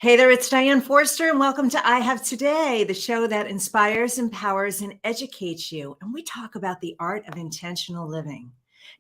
Hey there, it's Diane Forster, and welcome to I Have Today, the show that inspires, empowers, and educates you. And we talk about the art of intentional living.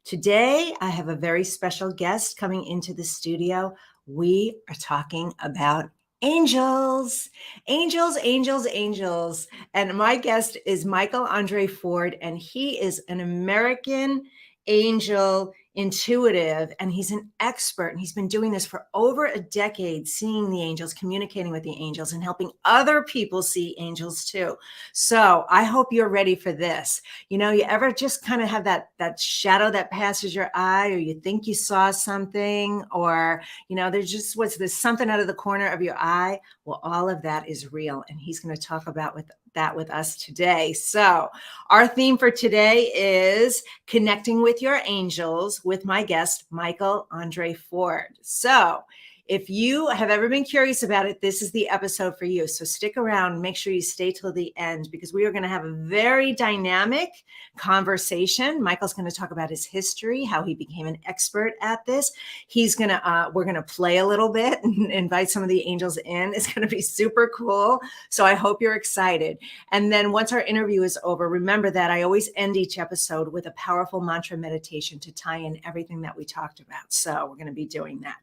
Today, I have a very special guest coming into the studio. We are talking about angels, angels, angels, angels. And my guest is Michael Andre Ford, and he is an American angel intuitive, and he's an expert, and he's been doing this for over a decade, seeing the angels, communicating with the angels, and helping other people see angels too. So I hope you're ready for this. You know, you ever just kind of have that shadow that passes your eye, or you think you saw something, or there's something out of the corner of your eye. Well, all of that is real, and he's going to talk about that with us today. So our theme for today is connecting with your angels with my guest, Michael Andre Ford. So if you have ever been curious about it, this is the episode for you. So stick around, make sure you stay till the end, because we are going to have a very dynamic conversation. Michael's going to talk about his history, how he became an expert at this. We're going to play a little bit and invite some of the angels in. It's going to be super cool. So I hope you're excited. And then once our interview is over, remember that I always end each episode with a powerful mantra meditation to tie in everything that we talked about. So we're going to be doing that.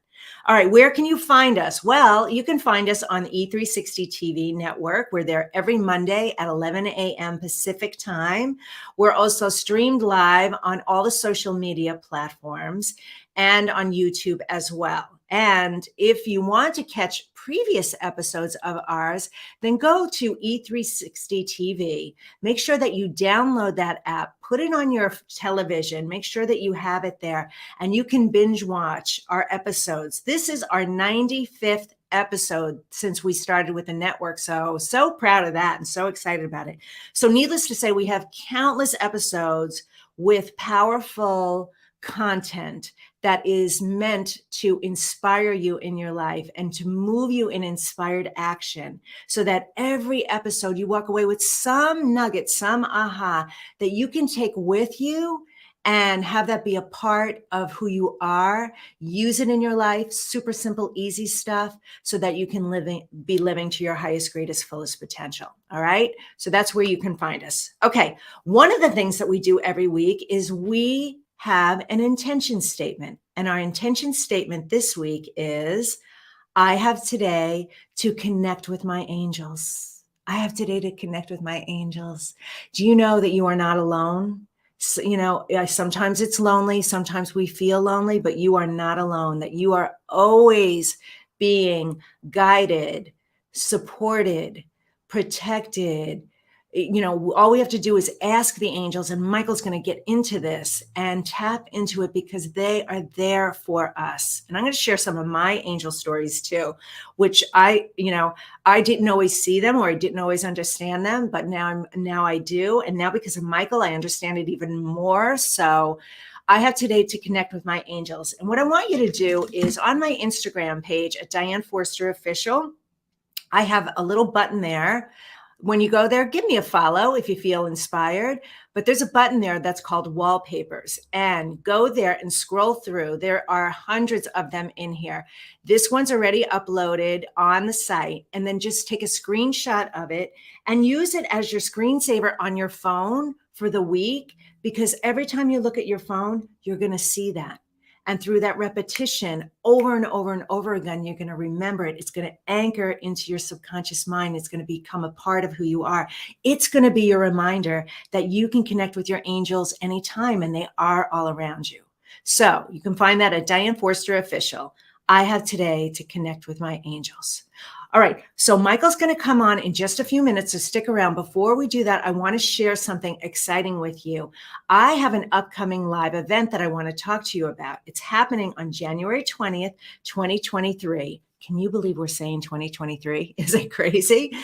All right, where can you find us? Well, you can find us on the E360 TV network. We're there every Monday at 11 a.m. Pacific time. We're also streamed live on all the social media platforms and on YouTube as well. And if you want to catch previous episodes of ours, then go to E360 TV. Make sure that you download that app, put it on your television, make sure that you have it there, and you can binge watch our episodes. This is our 95th episode since we started with the network. So proud of that and so excited about it. So needless to say, we have countless episodes with powerful content that is meant to inspire you in your life and to move you in inspired action, so that every episode you walk away with some nugget, some aha that you can take with you and have that be a part of who you are. Use it in your life. Super simple, easy stuff, so that you can be living to your highest, greatest, fullest potential. All right. So that's where you can find us. Okay. One of the things that we do every week is we have an intention statement. And our intention statement this week is, I have today to connect with my angels. I have today to connect with my angels. Do you know that you are not alone? So, sometimes it's lonely. Sometimes we feel lonely, but you are not alone, that you are always being guided, supported, protected. All we have to do is ask the angels, and Michael's going to get into this and tap into it, because they are there for us. And I'm going to share some of my angel stories too, which I didn't always see them, or I didn't always understand them, but now I do. And now because of Michael, I understand it even more. So I have today to connect with my angels. And what I want you to do is, on my Instagram page at Diane Forster Official, I have a little button there. When you go there, give me a follow if you feel inspired. But there's a button there that's called wallpapers, and go there and scroll through. There are hundreds of them in here. This one's already uploaded on the site, and then just take a screenshot of it and use it as your screensaver on your phone for the week, because every time you look at your phone, you're going to see that. And through that repetition over and over and over again, you're going to remember it. It's going to anchor into your subconscious mind. It's going to become a part of who you are. It's going to be your reminder that you can connect with your angels anytime, and they are all around you. So you can find that at Diane Forster Official. I have today to connect with my angels. All right, so Michael's going to come on in just a few minutes, so stick around. Before we do that, I want to share something exciting with you. I have an upcoming live event that I want to talk to you about. It's happening on January 20th, 2023. Can you believe we're saying 2023? Is it crazy?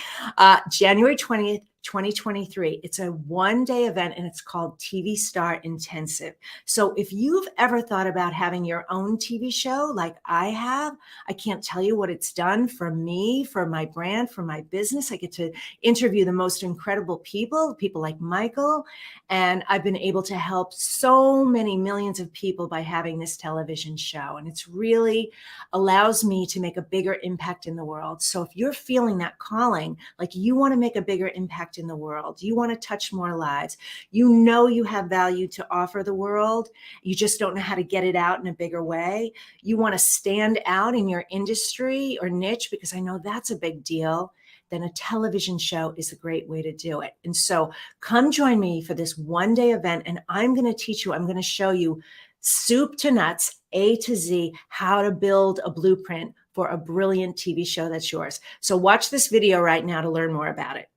January 20th, 2023. It's a one-day event and it's called TV Star Intensive. So if you've ever thought about having your own TV show like I have, I can't tell you what it's done for me, for my brand, for my business. I get to interview the most incredible people like Michael, and I've been able to help so many millions of people by having this television show. And it's really allows me to make a bigger impact in the world. So if you're feeling that calling, like you want to make a bigger impact in the world, you want to touch more lives, you know you have value to offer the world, you just don't know how to get it out in a bigger way, you want to stand out in your industry or niche, because I know that's a big deal, then a television show is a great way to do it. And so come join me for this one-day event, and I'm going to teach you, I'm going to show you soup to nuts, A to Z, how to build a blueprint for a brilliant TV show that's yours. So watch this video right now to learn more about it.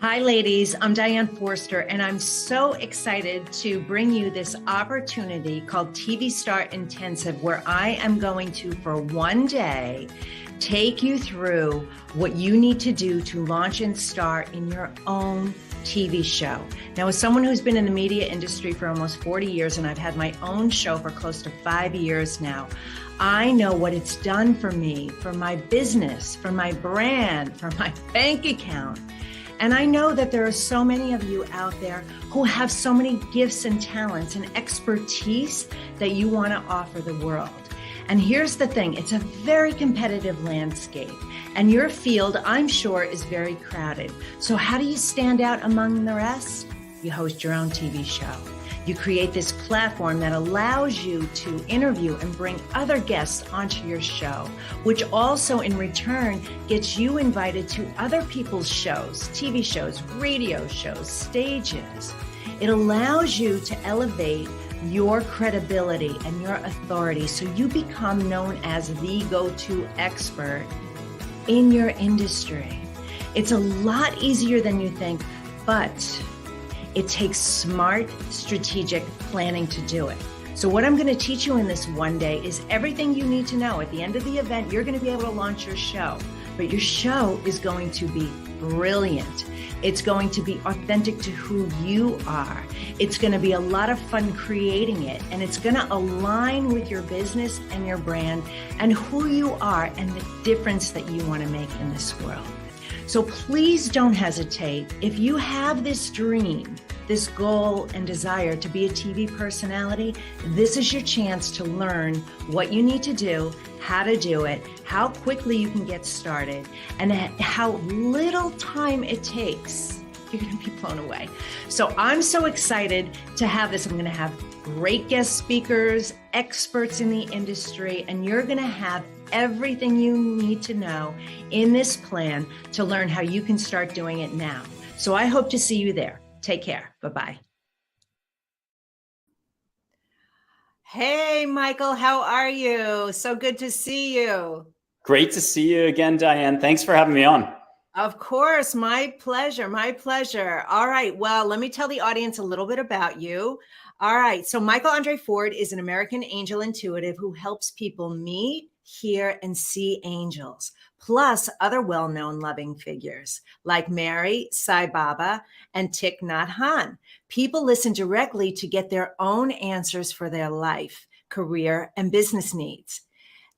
Hi, ladies. I'm Diane Forster, and I'm so excited to bring you this opportunity called TV Star Intensive, where I am going to, for one day, take you through what you need to do to launch and star in your own TV show. Now, as someone who's been in the media industry for almost 40 years, and I've had my own show for close to 5 years now, I know what it's done for me, for my business, for my brand, for my bank account. And I know that there are so many of you out there who have so many gifts and talents and expertise that you want to offer the world. And here's the thing, it's a very competitive landscape, and your field, I'm sure, is very crowded. So how do you stand out among the rest? You host your own TV show. You create this platform that allows you to interview and bring other guests onto your show, which also in return gets you invited to other people's shows, TV shows, radio shows, stages. It allows you to elevate your credibility and your authority so you become known as the go-to expert in your industry. It's a lot easier than you think, but it takes smart, strategic planning to do it. So what I'm going to teach you in this one day is everything you need to know. At the end of the event, you're going to be able to launch your show, but your show is going to be brilliant. It's going to be authentic to who you are. It's going to be a lot of fun creating it, and it's going to align with your business and your brand and who you are and the difference that you want to make in this world. So please don't hesitate. If you have this dream, this goal and desire to be a TV personality, this is your chance to learn what you need to do, how to do it, how quickly you can get started, and how little time it takes. You're going to be blown away. So I'm so excited to have this. I'm going to have great guest speakers, experts in the industry, and you're going to have everything you need to know in this plan to learn how you can start doing it now. So I hope to see you there. Take care. Bye-bye. Hey, Michael, how are you? So good to see you. Great to see you again, Diane. Thanks for having me on. Of course. My pleasure. My pleasure. All right. Well, let me tell the audience a little bit about you. All right. So Michael Andre Ford is an American angel intuitive who helps people meet, hear, and see angels, plus other well-known loving figures like Mary, Sai Baba, and Thich Nhat Hanh. People listen directly to get their own answers for their life, career, and business needs.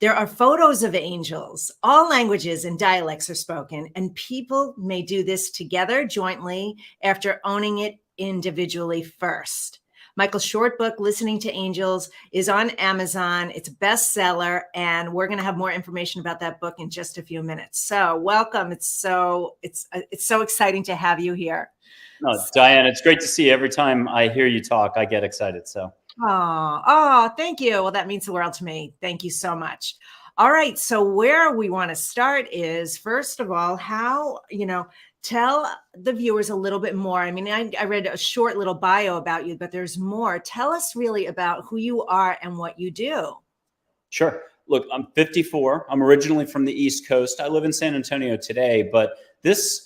There are photos of angels. All languages and dialects are spoken, and people may do this together jointly after owning it individually first. Michael's short book, Listening to Angels, is on Amazon. It's a bestseller, and we're going to have more information about that book in just a few minutes. So welcome. It's so exciting to have you here. No, Diane, it's great to see you. Every time I hear you talk, I get excited. So. Oh, thank you. Well, that means the world to me. Thank you so much. All right. So where we want to start is, first of all, how, tell the viewers a little bit more. I mean, I read a short little bio about you, but there's more. Tell us really about who you are and what you do. Sure. Look, I'm 54. I'm originally from the East Coast. I live in San Antonio today, but this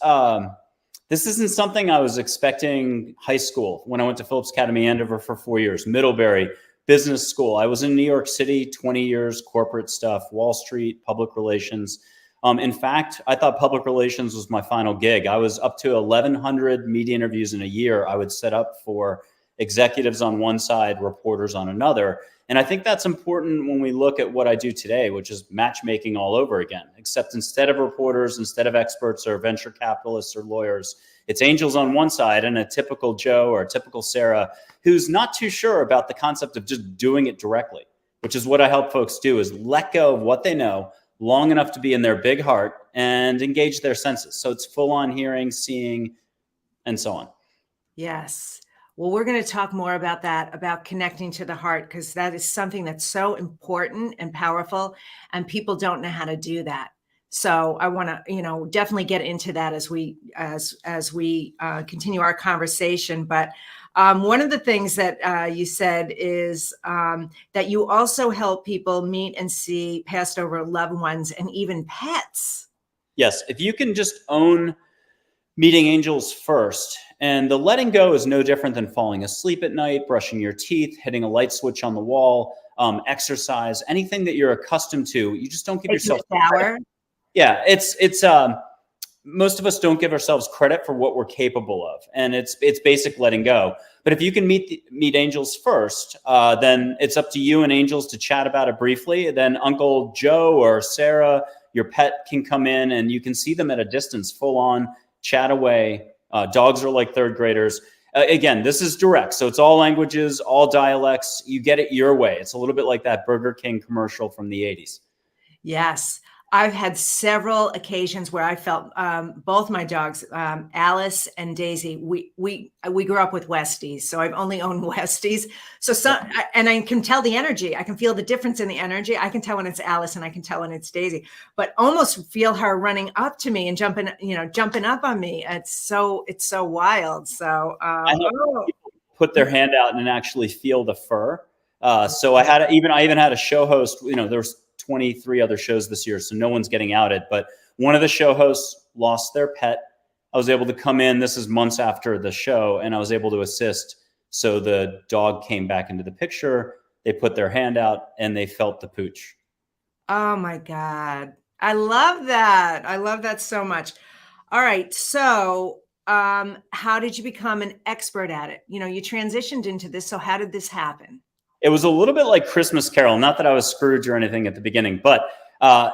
isn't something I was expecting high school when I went to Phillips Academy Andover for 4 years, Middlebury, business school. I was in New York City, 20 years, corporate stuff, Wall Street, public relations. In fact, I thought public relations was my final gig. I was up to 1,100 media interviews in a year. I would set up for executives on one side, reporters on another. And I think that's important when we look at what I do today, which is matchmaking all over again, except instead of reporters, instead of experts or venture capitalists or lawyers, it's angels on one side and a typical Joe or a typical Sarah who's not too sure about the concept of just doing it directly, which is what I help folks do, is let go of what they know long enough to be in their big heart and engage their senses. So it's full on hearing, seeing, and so on. Yes. Well, we're going to talk more about that, about connecting to the heart, because that is something that's so important and powerful, and people don't know how to do that. So I want to, definitely get into that as we continue our conversation. But one of the things that you said is that you also help people meet and see passed over loved ones and even pets. Yes, if you can just own meeting angels first, and the letting go is no different than falling asleep at night, brushing your teeth, hitting a light switch on the wall, exercise, anything that you're accustomed to. You just don't give yourself credit. Yeah, it's most of us don't give ourselves credit for what we're capable of, and it's basic letting go. But if you can meet angels first, then it's up to you and angels to chat about it briefly. Then Uncle Joe or Sarah, your pet, can come in and you can see them at a distance, full on, chat away. Dogs are like third graders. Again, this is direct. So it's all languages, all dialects. You get it your way. It's a little bit like that Burger King commercial from the 80s. Yes. I've had several occasions where I felt both my dogs, Alice and Daisy, we grew up with Westies. So I've only owned Westies. And I can tell the energy. I can feel the difference in the energy. I can tell when it's Alice and I can tell when it's Daisy, but almost feel her running up to me and jumping up on me. It's so wild. So I know people put their hand out and actually feel the fur. So I even had a show host, there was 23 other shows this year, so no one's getting outed. But one of the show hosts lost their pet. I was able to come in. This is months after the show, and I was able to assist. So the dog came back into the picture. They put their hand out, and they felt the pooch. Oh, my God. I love that. I love that so much. All right. So how did you become an expert at it? You transitioned into this. So how did this happen? It was a little bit like Christmas Carol. Not that I was Scrooge or anything at the beginning, but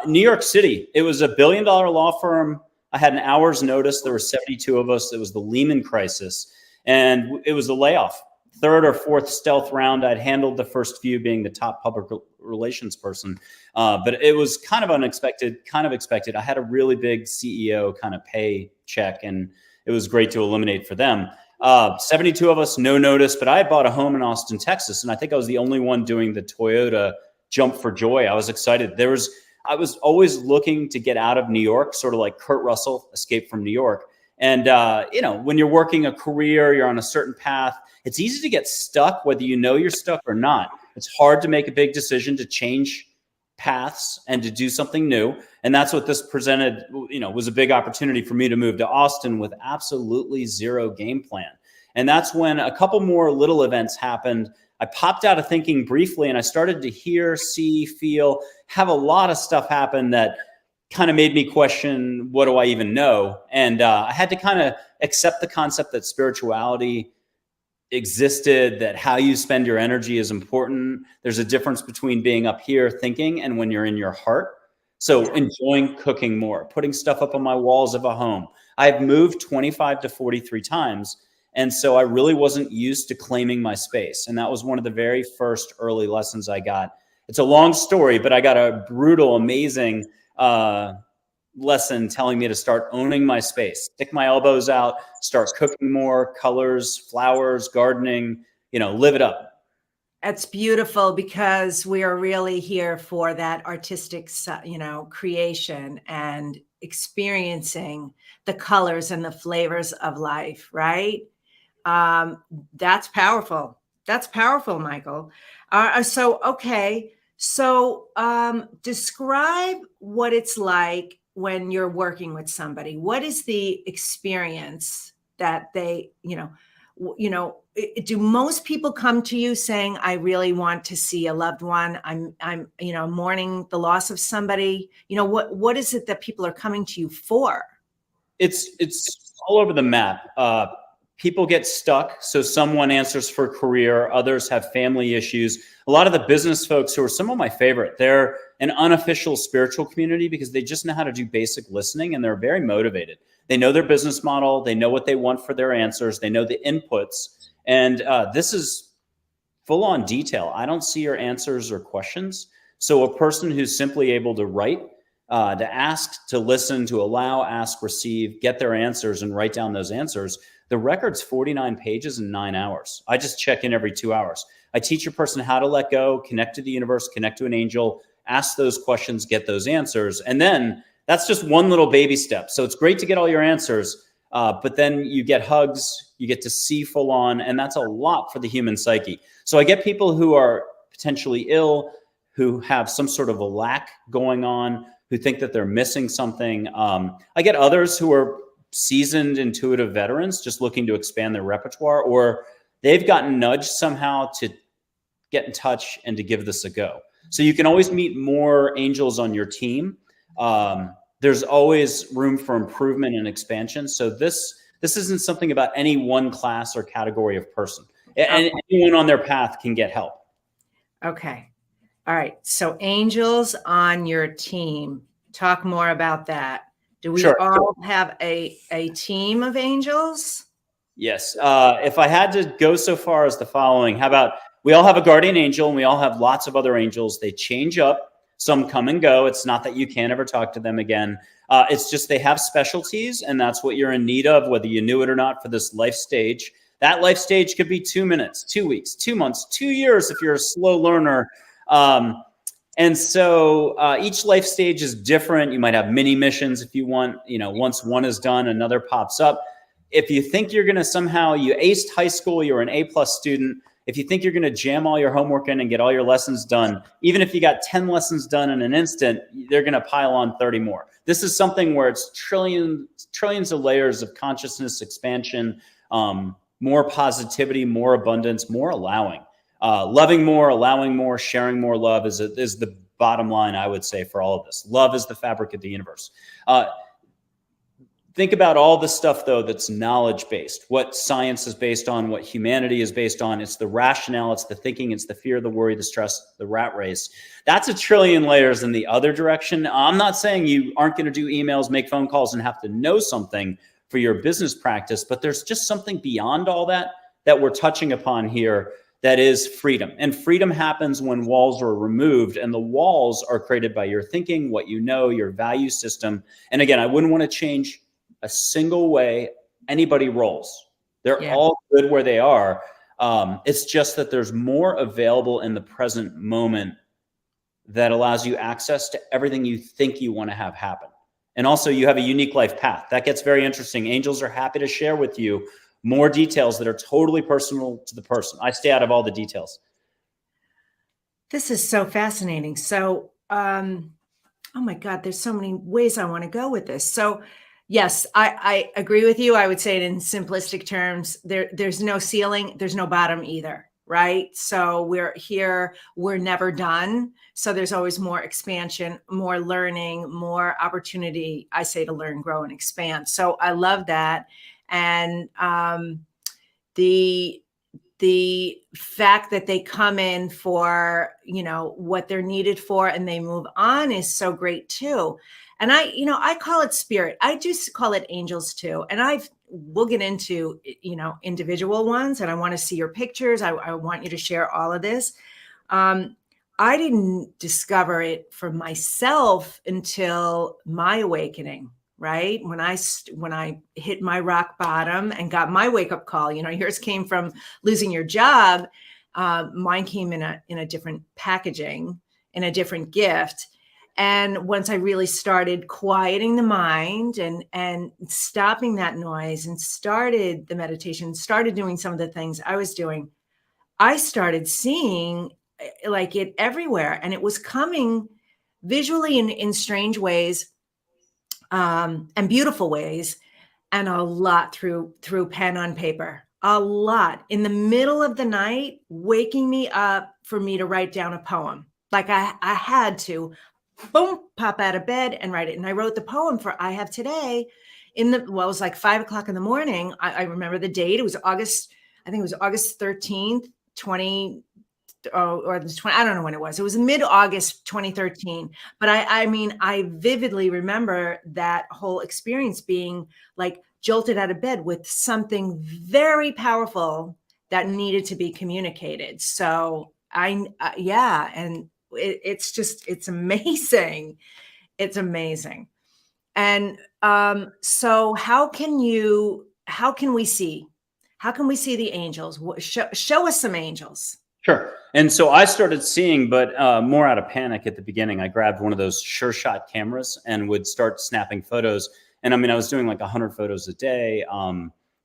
New York City, it was $1 billion law firm. I had an hour's notice. There were 72 of us. It was the Lehman crisis, and it was a layoff. Third or fourth stealth round. I'd handled the first few, being the top public relations person. But it was kind of unexpected, kind of expected. I had a really big CEO kind of pay check, and it was great to eliminate for them. 72 of us, no notice, but I had bought a home in Austin, Texas, and I think I was the only one doing the Toyota jump for joy. I was excited. I was always looking to get out of New York, sort of like Kurt Russell, Escape from New York. And, when you're working a career, you're on a certain path, it's easy to get stuck, whether you know you're stuck or not. It's hard to make a big decision to change paths and to do something new. And that's what this presented, was a big opportunity for me to move to Austin with absolutely zero game plan. And that's when a couple more little events happened. I popped out of thinking briefly, and I started to hear, see, feel, have a lot of stuff happen that kind of made me question, what do I even know? And I had to kind of accept the concept that spirituality existed, that how you spend your energy is important. There's a difference between being up here thinking and when you're in your heart. So enjoying cooking more, putting stuff up on my walls of a home. I've moved 25 to 43 times. And so I really wasn't used to claiming my space. And that was one of the very first early lessons I got. It's a long story, but I got a brutal, amazing lesson telling me to start owning my space, stick my elbows out, start cooking more, colors, flowers, gardening, live it up. That's beautiful, because we are really here for that artistic, creation and experiencing the colors and the flavors of life, right? That's powerful. That's powerful, Michael. So describe what it's like when you're working with somebody. What is the experience that they, do most people come to you saying, I really want to see a loved one? I'm mourning the loss of somebody. What is it that people are coming to you for? It's all over the map. People get stuck. So someone answers for career, others have family issues. A lot of the business folks, who are some of my favorite, they're an unofficial spiritual community because they just know how to do basic listening and they're very motivated. They know their business model. They know what they want for their answers. They know the inputs. And this is full on detail. I don't see your answers or questions. So a person who's simply able to write, to ask, to listen, to allow, ask, receive, get their answers and write down those answers. The record's 49 pages in 9 hours. I just check in every 2 hours. I teach a person how to let go, connect to the universe, connect to an angel, ask those questions, get those answers. And then that's just one little baby step. So it's great to get all your answers, but then you get hugs, you get to see full on, and that's a lot for the human psyche. So I get people who are potentially ill, who have some sort of a lack going on, who think that they're missing something. I get others who are seasoned intuitive veterans just looking to expand their repertoire, or they've gotten nudged somehow to get in touch and to give this a go. So you can always meet more angels on your team. There's always room for improvement and expansion. So this isn't something about any one class or category of person. And anyone on their path can get help. Okay. All right. So angels on your team. Talk more about that. Do we all have a team of angels? Yes. If I had to go so far as the following, how about we all have a guardian angel and we all have lots of other angels. They change up. Some come and go. It's not that you can't ever talk to them again. It's just they have specialties, and that's what you're in need of, whether you knew it or not, for this life stage. That life stage could be 2 minutes, 2 weeks, 2 months, 2 years if you're a slow learner. And so each life stage is different. You might have mini missions if you want. Once one is done, another pops up. If you think you're going to somehow, you aced high school, you're an A+ student. If you think you're going to jam all your homework in and get all your lessons done, even if you got 10 lessons done in an instant, they're going to pile on 30 more. This is something where it's trillions of layers of consciousness expansion, more positivity, more abundance, more allowing. Loving more, allowing more, sharing more love is the bottom line, I would say, for all of this. Love is the fabric of the universe. Think about all the stuff, though, that's knowledge-based, what science is based on, what humanity is based on. It's the rationale, it's the thinking, it's the fear, the worry, the stress, the rat race. That's a trillion layers in the other direction. I'm not saying you aren't going to do emails, make phone calls, and have to know something for your business practice, but there's just something beyond all that we're touching upon here. That is freedom. And freedom happens when walls are removed, and the walls are created by your thinking, what you know, your value system. And again, I wouldn't want to change a single way anybody rolls. They're all good where they are. It's just that there's more available in the present moment that allows you access to everything you think you want to have happen. And also you have a unique life path. That gets very interesting. Angels are happy to share with you more details that are totally personal to the person. I stay out of all the details. This is so fascinating. So, oh my God, there's so many ways I want to go with this. So yes, I agree with you. I would say it in simplistic terms. There's no ceiling. There's no bottom either. Right. So we're here. We're never done. So there's always more expansion, more learning, more opportunity, I say, to learn, grow, and expand. So I love that. And the fact that they come in for, what they're needed for and they move on is so great too. And I call it spirit. I just call it angels too. And we'll get into, individual ones, and I want to see your pictures. I want you to share all of this. I didn't discover it for myself until my awakening. Right. When I hit my rock bottom and got my wake up call, yours came from losing your job. Mine came in a different packaging, in a different gift. And once I really started quieting the mind and stopping that noise and started the meditation, started doing some of the things I was doing, I started seeing like it everywhere. And it was coming visually in strange ways. And beautiful ways, and a lot through pen on paper, a lot in the middle of the night, waking me up for me to write down a poem. Like I had to, boom, pop out of bed and write it. And I wrote the poem for I Have Today it was like 5 o'clock in the morning. I remember the date. It was August, I think it was August 13th, 20, or the 20, I don't know when it was. It was mid-August 2013. But I mean, I vividly remember that whole experience being like jolted out of bed with something very powerful that needed to be communicated. So yeah. And it's amazing. It's amazing. And so how can we see the angels? Show us some angels. Sure. And so I started seeing, but more out of panic at the beginning. I grabbed one of those Sure Shot cameras and would start snapping photos. And I mean, I was doing like 100 photos a day.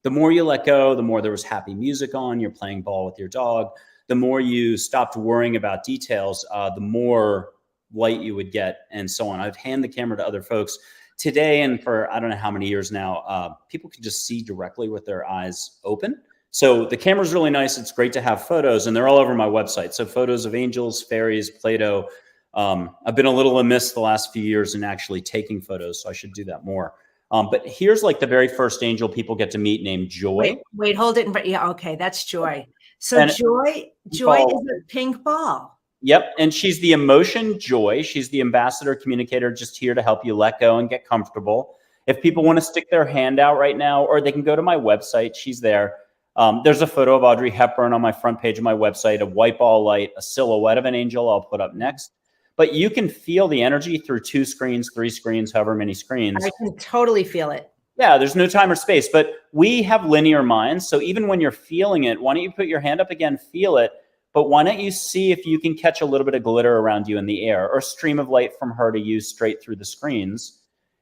The more you let go, the more there was happy music on, you're playing ball with your dog. The more you stopped worrying about details, the more light you would get and so on. I'd hand the camera to other folks. Today, and for I don't know how many years now, people can just see directly with their eyes open. So the camera's really nice. It's great to have photos, and they're all over my website. So photos of angels, fairies, Play-Doh. I've been a little amiss the last few years in actually taking photos, so I should do that more. But here's like the very first angel people get to meet named Joy. Wait, hold it. Yeah, okay, that's Joy. So Joy is a pink ball. Yep, and she's the emotion Joy. She's the ambassador communicator, just here to help you let go and get comfortable. If people want to stick their hand out right now, or they can go to my website, she's there. There's a photo of Audrey Hepburn on my front page of my website, a white ball light, a silhouette of an angel I'll put up next. But you can feel the energy through 2 screens, 3 screens, however many screens. I can totally feel it. Yeah, there's no time or space, but we have linear minds. So even when you're feeling it, why don't you put your hand up again, feel it, but why don't you see if you can catch a little bit of glitter around you in the air, or a stream of light from her to you straight through the screens.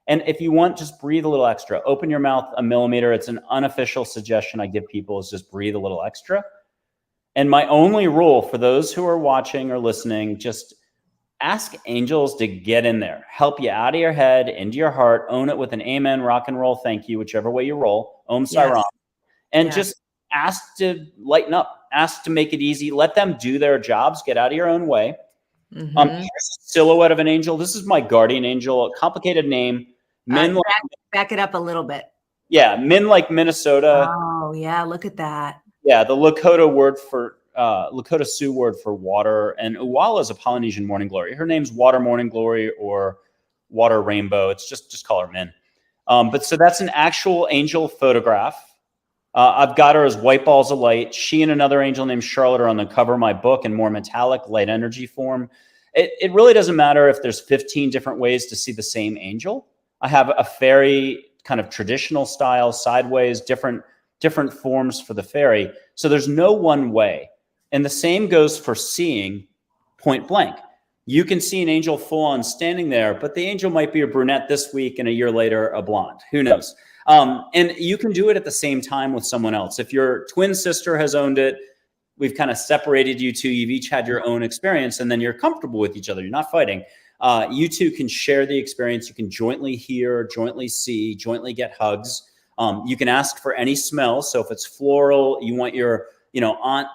And if you want, just breathe a little extra. Open your mouth a millimeter. It's an unofficial suggestion I give people, is just breathe a little extra. And my only rule for those who are watching or listening, just ask angels to get in there, help you out of your head, into your heart, own it with an amen, rock and roll, thank you, whichever way you roll, Om Sai Ram. And just ask to lighten up, ask to make it easy. Let them do their jobs, get out of your own way. Here's a silhouette of an angel. This is my guardian angel, a complicated name. Back it up a little bit. Yeah, Min like Minnesota. Oh, yeah, look at that. Yeah, the Lakota Sioux word for water, and Uwala is a Polynesian morning glory. Her name's Water Morning Glory or Water Rainbow. It's just call her Min. But so that's an actual angel photograph. I've got her as white balls of light. She and another angel named Charlotte are on the cover of my book in more metallic light energy form. It really doesn't matter if there's 15 different ways to see the same angel. I have a fairy kind of traditional style, sideways, different forms for the fairy. So there's no one way. And the same goes for seeing point blank. You can see an angel full on standing there, but the angel might be a brunette this week and a year later a blonde. Who knows? And you can do it at the same time with someone else. If your twin sister has owned it, we've kind of separated you two. You've each had your own experience, and then you're comfortable with each other. You're not fighting. You two can share the experience. You can jointly hear, jointly see, jointly get hugs. You can ask for any smell. So if it's floral, you want your, Aunt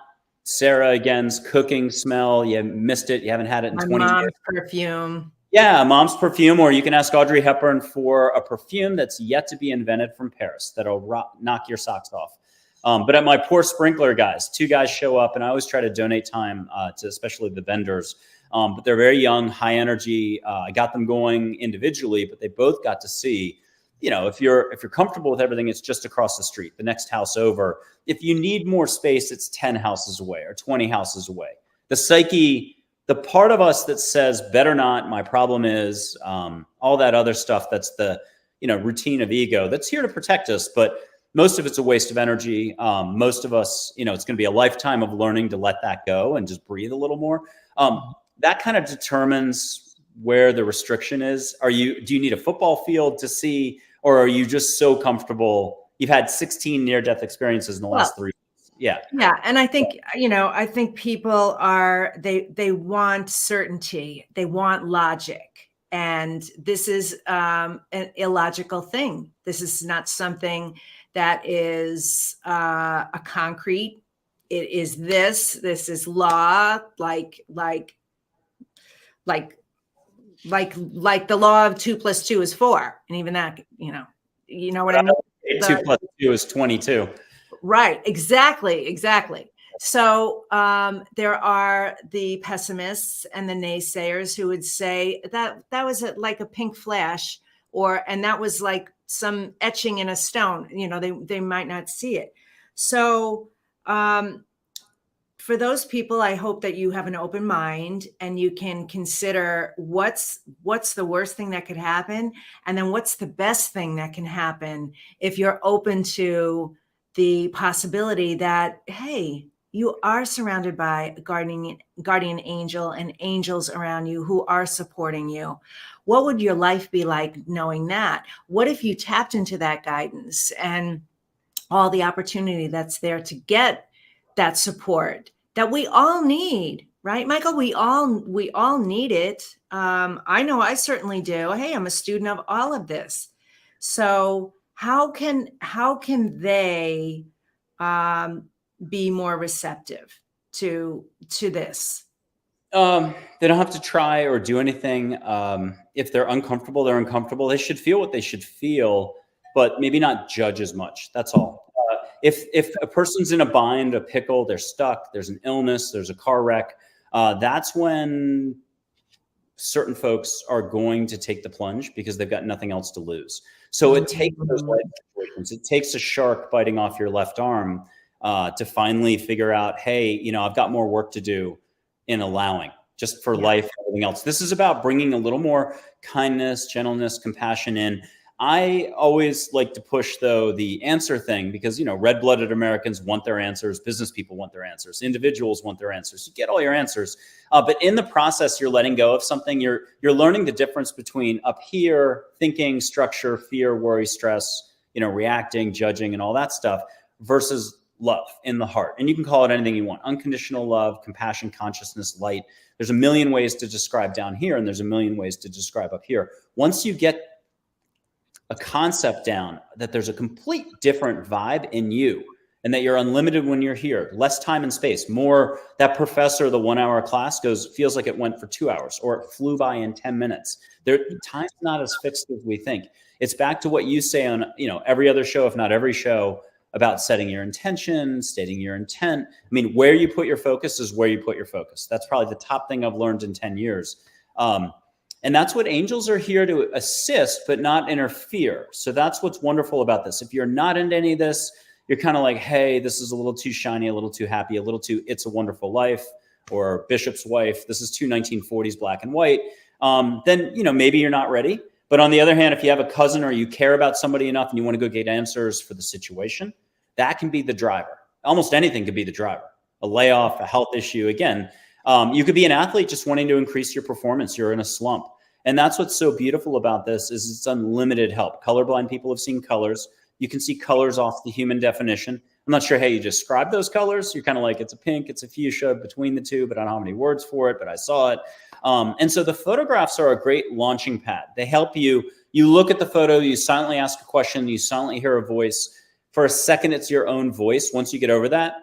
Sarah again's cooking smell. You missed it. You haven't had it in 20 years. Mom's perfume. Yeah, mom's perfume. Or you can ask Audrey Hepburn for a perfume that's yet to be invented from Paris that'll knock your socks off. But at my Poor Sprinkler guys, 2 guys show up, and I always try to donate time to especially the vendors. But they're very young, high energy. I got them going individually, but they both got to see, if you're comfortable with everything, it's just across the street, the next house over. If you need more space, it's 10 houses away or 20 houses away. The psyche, the part of us that says better not, my problem is, all that other stuff, that's the, routine of ego that's here to protect us. But most of it's a waste of energy. Most of us, it's going to be a lifetime of learning to let that go and just breathe a little more. That kind of determines where the restriction is. Do you need a football field to see, or are you just so comfortable? You've had 16 near-death experiences in the last 3 years. Yeah. Yeah. And I think, I think people they want certainty. They want logic. And this is an illogical thing. This is not something that is a concrete. It is this. This is law, like the law of 2 + 2 is 4, and even that, you know what I mean. 2 + 2 is 22. Right. Exactly. So there are the pessimists and the naysayers who would say that was like a pink flash, and that was like some etching in a stone. They might not see it. So for those people, I hope that you have an open mind and you can consider what's the worst thing that could happen, and then what's the best thing that can happen if you're open to the possibility that, hey, you are surrounded by a guardian angel and angels around you who are supporting you. What would your life be like knowing that? What if you tapped into that guidance and all the opportunity that's there to get that support that we all need, right, Michael? We all need it. I know I certainly do. Hey, I'm a student of all of this. So how can they be more receptive to this? They don't have to try or do anything. If they're uncomfortable, they're uncomfortable. They should feel what they should feel, but maybe not judge as much. That's all. If a person's in a bind, a pickle, they're stuck, there's an illness, there's a car wreck, that's when certain folks are going to take the plunge because they've got nothing else to lose. So it takes those life situations. It takes a shark biting off your left arm to finally figure out, hey, I've got more work to do in allowing just for life and everything else. This is about bringing a little more kindness, gentleness, compassion in. I always like to push, though, the answer thing because, red-blooded Americans want their answers. Business people want their answers. Individuals want their answers. You get all your answers. But in the process, you're letting go of something. You're learning the difference between up here, thinking, structure, fear, worry, stress, reacting, judging, and all that stuff versus love in the heart. And you can call it anything you want. Unconditional love, compassion, consciousness, light. There's a million ways to describe down here, and there's a million ways to describe up here. Once you get a concept down that there's a complete different vibe in you and that you're unlimited when you're here, less time and space, more that professor, the 1 hour class feels like it went for 2 hours or it flew by in 10 minutes. Time's not as fixed as we think. It's back to what you say on, every other show, if not every show, about setting your intention, stating your intent. I mean, where you put your focus is where you put your focus. That's probably the top thing I've learned in 10 years. And that's what angels are here to assist, but not interfere. So that's what's wonderful about this. If you're not into any of this, you're kind of like, hey, this is a little too shiny, a little too happy, a little too It's a Wonderful Life or Bishop's Wife. This is too 1940s black and white. Then, maybe you're not ready. But on the other hand, if you have a cousin or you care about somebody enough and you want to go get answers for the situation, that can be the driver. Almost anything could be the driver. A layoff, a health issue. Again, you could be an athlete just wanting to increase your performance. You're in a slump. And that's what's so beautiful about this is it's unlimited help. Colorblind people have seen colors. You can see colors off the human definition. I'm not sure how you describe those colors. You're kind of like, it's a pink, it's a fuchsia between the two, but I don't have any words for it, but I saw it. And so the photographs are a great launching pad. They help you. You look at the photo, you silently ask a question, you silently hear a voice. For a second, it's your own voice. Once you get over that,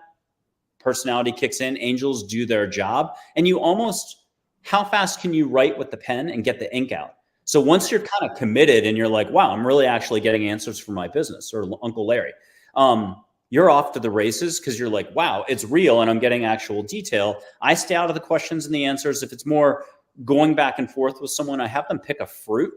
personality kicks in, angels do their job. And you how fast can you write with the pen and get the ink out? So once you're kind of committed and you're like, wow, I'm really actually getting answers for my business or Uncle Larry, you're off to the races because you're like, wow, it's real and I'm getting actual detail. I stay out of the questions and the answers. If it's more going back and forth with someone, I have them pick a fruit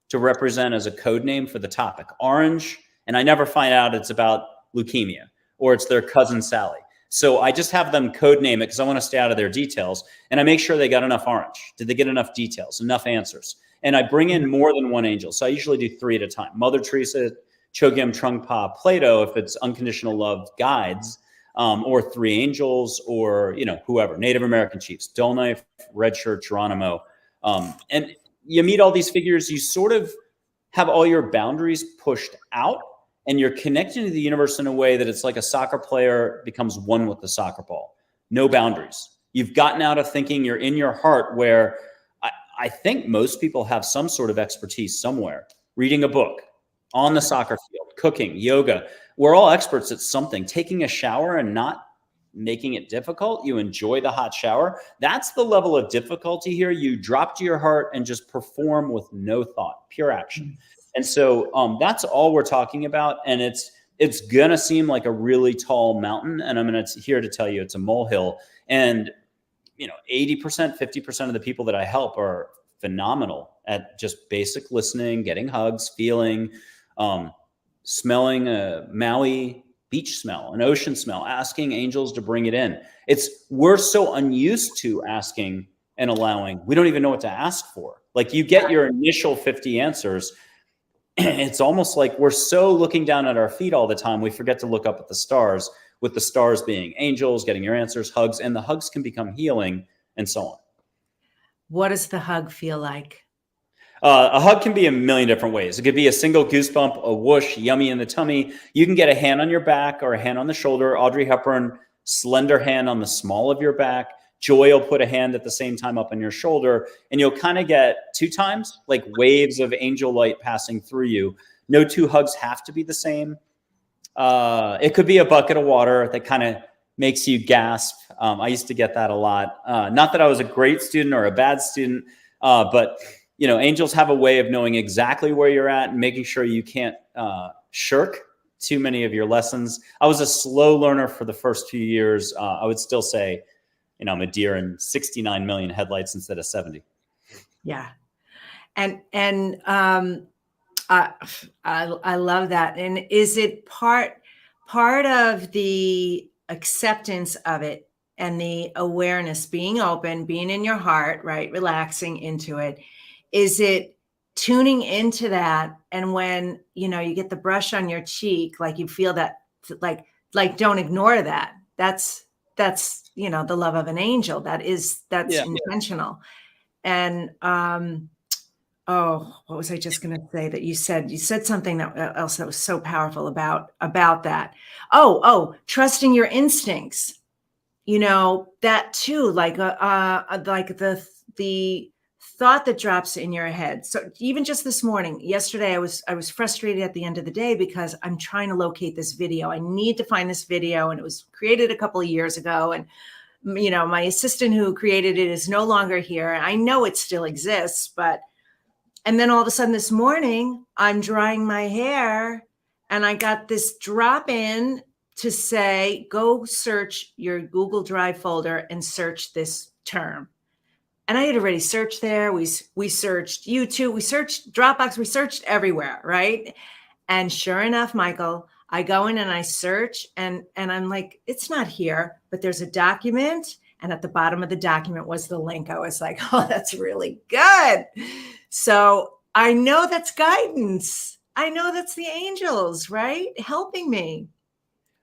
to represent as a code name for the topic. Orange, and I never find out it's about leukemia or it's their cousin Sally. So I just have them code name it because I want to stay out of their details. And I make sure they got enough orange. Did they get enough details, enough answers? And I bring in more than one angel. So I usually do 3 at a time. Mother Teresa, Chogyam Trungpa, Plato, if it's unconditional love guides, or 3 angels, or whoever, Native American chiefs, Dull Knife, Red Shirt, Geronimo. And you meet all these figures, you sort of have all your boundaries pushed out. And you're connecting to the universe in a way that it's like a soccer player becomes one with the soccer ball. No boundaries. You've gotten out of thinking you're in your heart where I think most people have some sort of expertise somewhere. Reading a book, on the soccer field, cooking, yoga. We're all experts at something. Taking a shower and not making it difficult. You enjoy the hot shower. That's the level of difficulty here. You drop to your heart and just perform with no thought, pure action. And so that's all we're talking about. And it's going to seem like a really tall mountain. And I'm here to tell you it's a molehill. And 80%, 50% of the people that I help are phenomenal at just basic listening, getting hugs, feeling, smelling a Maui beach smell, an ocean smell, asking angels to bring it in. We're so unused to asking and allowing. We don't even know what to ask for. Like you get your initial 50 answers. It's almost like we're so looking down at our feet all the time. We forget to look up at the stars, with the stars being angels, getting your answers, hugs, and the hugs can become healing and so on. What does the hug feel like? A hug can be a million different ways. It could be a single goosebump, a whoosh, yummy in the tummy. You can get a hand on your back or a hand on the shoulder. Audrey Hepburn, slender hand on the small of your back. Joy will put a hand at the same time up on your shoulder, and you'll kind of get 2 times, like waves of angel light passing through you. No 2 hugs have to be the same. It could be a bucket of water that kind of makes you gasp. I used to get that a lot. Not that I was a great student or a bad student, but angels have a way of knowing exactly where you're at and making sure you can't shirk too many of your lessons. I was a slow learner for the first few years. I would still say, I'm a deer in 69 million headlights instead of 70. Yeah. And I love that. And is it part of the acceptance of it and the awareness, being open, being in your heart, right? Relaxing into it. Is it tuning into that? And when, you get the brush on your cheek, like you feel that, like don't ignore that. That's the love of an angel. That's intentional. And, what was I just going to say that you said something else that was so powerful about that. Trusting your instincts, that too, like the thought that drops in your head. So even just this morning, yesterday, I was frustrated at the end of the day because I'm trying to locate this video. I need to find this video, and it was created a couple of years ago. And, my assistant who created it is no longer here. I know it still exists, and then all of a sudden this morning, I'm drying my hair and I got this drop in to say, go search your Google Drive folder and search this term. And I had already searched there. We searched YouTube, we searched Dropbox, we searched everywhere, right? And sure enough, Michael, I go in and I search and I'm like, it's not here, but there's a document. And at the bottom of the document was the link. I was like, oh, that's really good. So I know that's guidance. I know that's the angels, right? Helping me.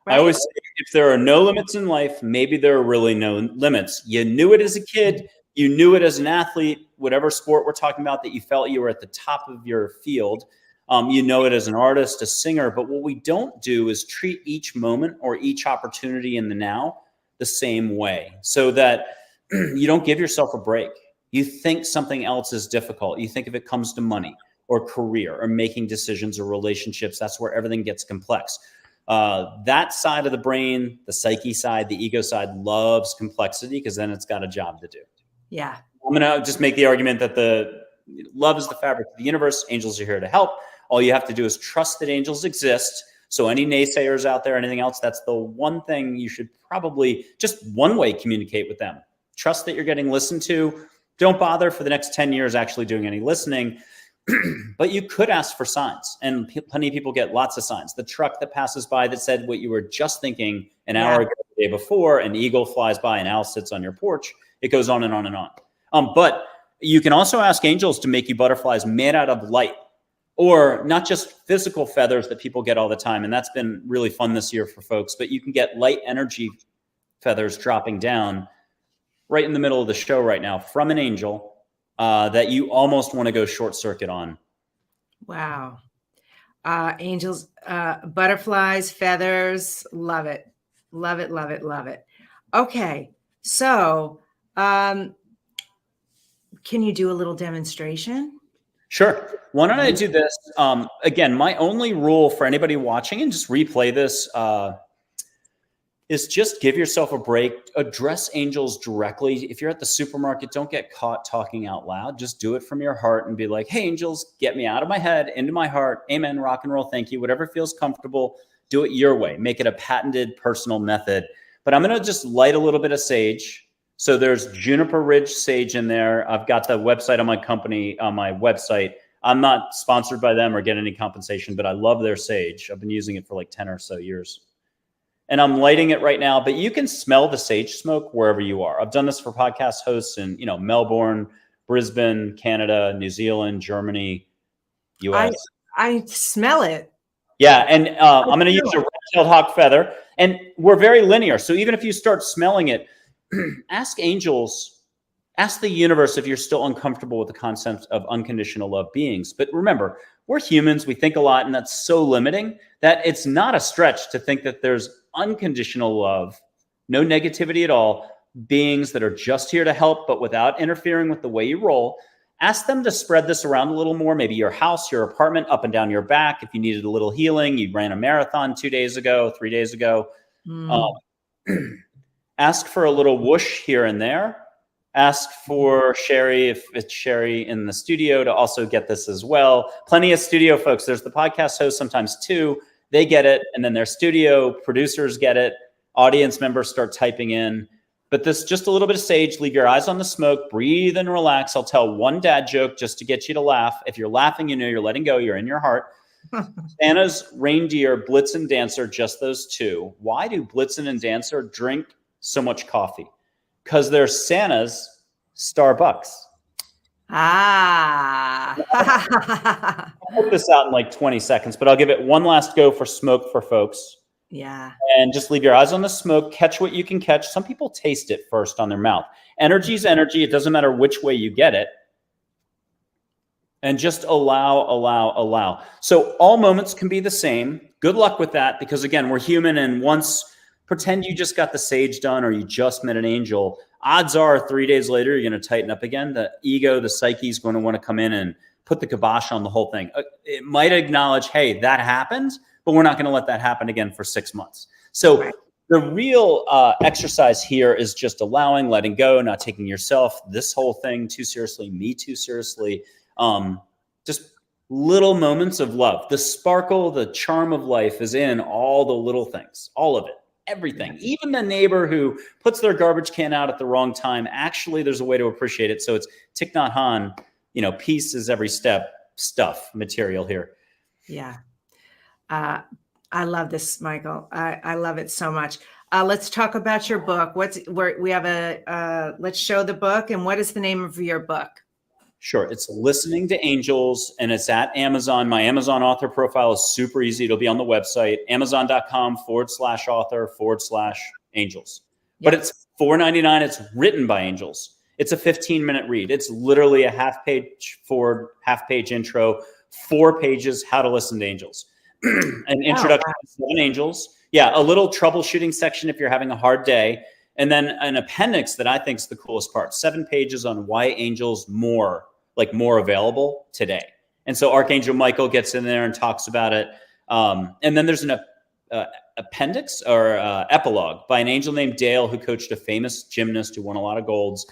Right? I always say, if there are no limits in life, maybe there are really no limits. You knew it as a kid. You knew it as an athlete, whatever sport we're talking about, that you felt you were at the top of your field. You know it as an artist, a singer. But what we don't do is treat each moment or each opportunity in the now the same way, so that you don't give yourself a break. You think something else is difficult. You think if it comes to money or career or making decisions or relationships, that's where everything gets complex. That side of the brain, the psyche side, the ego side, loves complexity because then it's got a job to do. Yeah. I'm going to just make the argument that the love is the fabric of the universe. Angels are here to help. All you have to do is trust that angels exist. So any naysayers out there, anything else, that's the one thing you should probably just one way communicate with them. Trust that you're getting listened to. Don't bother for the next 10 years actually doing any listening. But you could ask for signs, and plenty of people get lots of signs. The truck that passes by that said what you were just thinking an hour ago, the day before, an eagle flies by, an owl sits on your porch. It goes on and on and on. But you can also ask angels to make you butterflies made out of light, or not just physical feathers that people get all the time. And that's been really fun this year for folks, but you can get light energy feathers dropping down right in the middle of the show right now from an angel that you almost want to go short circuit on. Wow. Angels, butterflies, feathers. Love it. Love it. Love it. Love it. Okay. So can you do a little demonstration? Sure. Why don't I do this? Again, my only rule for anybody watching, and just replay this, is just give yourself a break. Address angels directly. If you're at the supermarket, don't get caught talking out loud. Just do it from your heart and be like, hey, angels, get me out of my head, into my heart. Amen, rock and roll, thank you. Whatever feels comfortable, do it your way. Make it a patented personal method. But I'm going to just light a little bit of sage. So there's Juniper Ridge sage in there. I've got the website on my company, on my website. I'm not sponsored by them or get any compensation, but I love their sage. I've been using it for like 10 or so years. And I'm lighting it right now, but you can smell the sage smoke wherever you are. I've done this for podcast hosts in, Melbourne, Brisbane, Canada, New Zealand, Germany, US. I smell it. Yeah, and I'm going to use a red-tailed hawk feather, and we're very linear. So even if you start smelling it, ask angels, ask the universe if you're still uncomfortable with the concept of unconditional love beings. But remember, we're humans, we think a lot, and that's so limiting that it's not a stretch to think that there's unconditional love, no negativity at all, beings that are just here to help, but without interfering with the way you roll. Ask them to spread this around a little more, maybe your house, your apartment, up and down your back. If you needed a little healing, you ran a marathon 2 days ago, 3 days ago. Ask for a little whoosh here and there. Ask for Sherry, if it's Sherry in the studio, to also get this as well. Plenty of studio folks. There's the podcast host, sometimes two. They get it, and then their studio producers get it. Audience members start typing in. But this, just a little bit of sage, leave your eyes on the smoke, breathe and relax. I'll tell one dad joke just to get you to laugh. If you're laughing, you know you're letting go, you're in your heart. Santa's reindeer, Blitzen, Dancer, just those two. Why do Blitzen and Dancer drink so much coffee? Because they're Santa's Starbucks. Ah. I'll put this out in like 20 seconds, but I'll give it one last go for smoke for folks. Yeah. And just leave your eyes on the smoke. Catch what you can catch. Some people taste it first on their mouth. Energy is energy. It doesn't matter which way you get it. And just allow. So all moments can be the same. Good luck with that, because again, we're human. And once, pretend you just got the sage done or you just met an angel. Odds are 3 days later, you're going to tighten up again. The ego, the psyche is going to want to come in and put the kibosh on the whole thing. It might acknowledge, hey, that happened, but we're not going to let that happen again for 6 months. So the real exercise here is just allowing, letting go, not taking yourself, this whole thing too seriously, me too seriously. Just little moments of love. The sparkle, the charm of life is in all the little things, all of it, everything. Even the neighbor who puts their garbage can out at the wrong time, actually there's a way to appreciate it. So it's Thich Nhat Hanh, peace is every step stuff material here. Yeah. I love this, Michael. I love it so much. Let's talk about your book. Let's show the book. And what is the name of your book? Sure. It's Listening to Angels, and it's at Amazon. My Amazon author profile is super easy. It'll be on the website, amazon.com/author/angels. Yep. But it's $4.99. It's written by angels. It's a 15-minute read. It's literally a half-page forward, half-page intro, 4 pages, how to listen to angels. An introduction to 7 angels. Yeah, a little troubleshooting section if you're having a hard day. And then an appendix that I think is the coolest part, 7 pages on why angels more available today. And so Archangel Michael gets in there and talks about it. And then there's an appendix or epilogue by an angel named Dale, who coached a famous gymnast who won a lot of golds.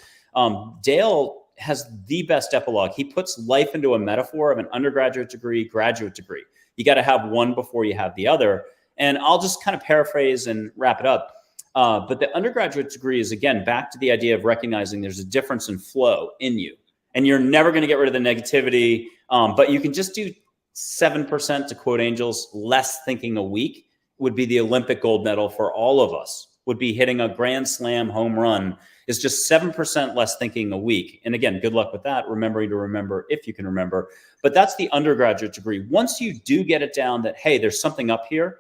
Dale has the best epilogue. He puts life into a metaphor of an undergraduate degree, graduate degree. You got to have one before you have the other. And I'll just kind of paraphrase and wrap it up. But the undergraduate degree is, again, back to the idea of recognizing there's a difference in flow in you. And you're never going to get rid of the negativity, but you can just do 7%, to quote angels, less thinking a week would be the Olympic gold medal for all of us, would be hitting a grand slam home run is just 7% less thinking a week. And again, good luck with that, remembering to remember if you can remember. But that's the undergraduate degree. Once you do get it down that, hey, there's something up here,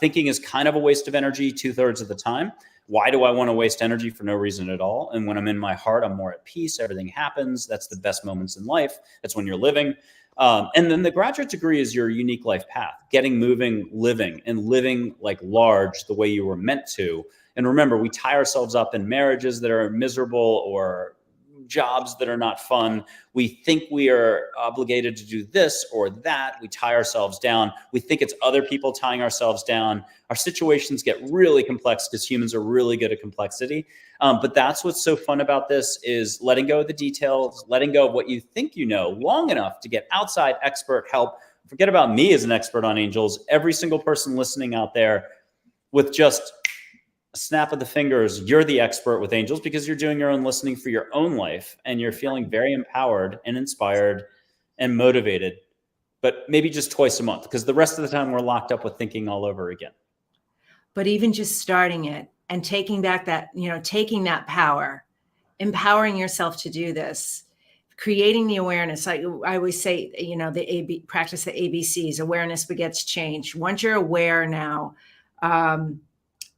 thinking is kind of a waste of energy 2/3 of the time. Why do I want to waste energy for no reason at all? And when I'm in my heart, I'm more at peace. Everything happens. That's the best moments in life. That's when you're living. And then the graduate degree is your unique life path, getting moving, living, and living like large the way you were meant to. And remember, we tie ourselves up in marriages that are miserable or jobs that are not fun. We think we are obligated to do this or that. We tie ourselves down. We think it's other people tying ourselves down. Our situations get really complex because humans are really good at complexity. But that's what's so fun about this, is letting go of the details, letting go of what you think you know long enough to get outside expert help. Forget about me as an expert on angels. Every single person listening out there, with just a snap of the fingers, you're the expert with angels, because you're doing your own listening for your own life, and you're feeling very empowered and inspired and motivated, but maybe just twice a month, because the rest of the time we're locked up with thinking all over again. But even just starting it and taking back that, taking that power, empowering yourself to do this, creating the awareness. I always say, practice the ABCs. Awareness begets change. Once you're aware now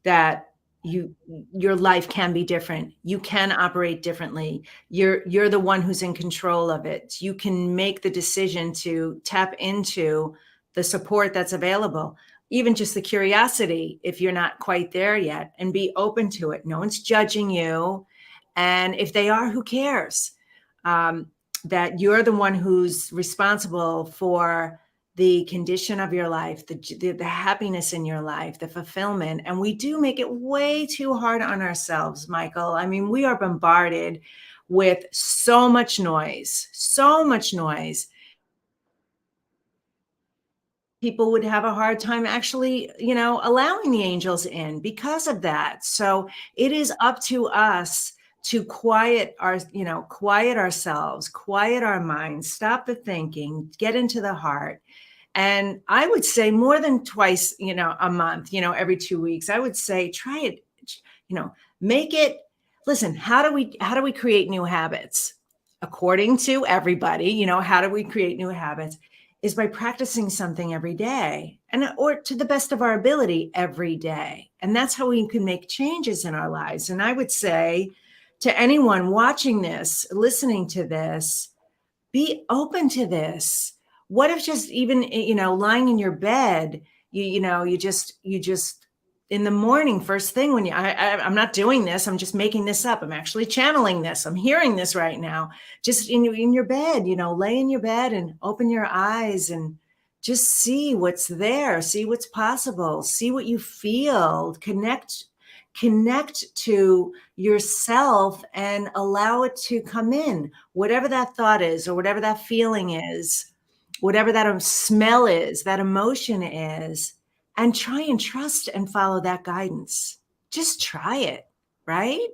that your life can be different, you can operate differently. You're the one who's in control of it. You can make the decision to tap into the support that's available, even just the curiosity if you're not quite there yet, and be open to it. No one's judging you. And if they are, who cares? That you're the one who's responsible for the condition of your life, the happiness in your life, the fulfillment. And we do make it way too hard on ourselves, Michael. I mean, we are bombarded with so much noise. People would have a hard time actually, allowing the angels in because of that. So it is up to us to quiet ourselves, quiet our minds, stop the thinking, get into the heart. And I would say more than twice, a month, every 2 weeks, I would say, try it, make it. Listen, how do we create new habits? According to everybody, how do we create new habits? Is by practicing something every day, or to the best of our ability every day. And that's how we can make changes in our lives. And I would say to anyone watching this, listening to this, be open to this. What if just even, lying in your bed, you just in the morning, first thing when I'm not doing this, I'm just making this up. I'm actually channeling this. I'm hearing this right now. Just in your bed, lay in your bed and open your eyes and just see what's there, see what's possible, see what you feel, connect to yourself and allow it to come in, whatever that thought is, or whatever that feeling is, whatever that smell is, that emotion is. And try and trust and follow that guidance. Just try it, right?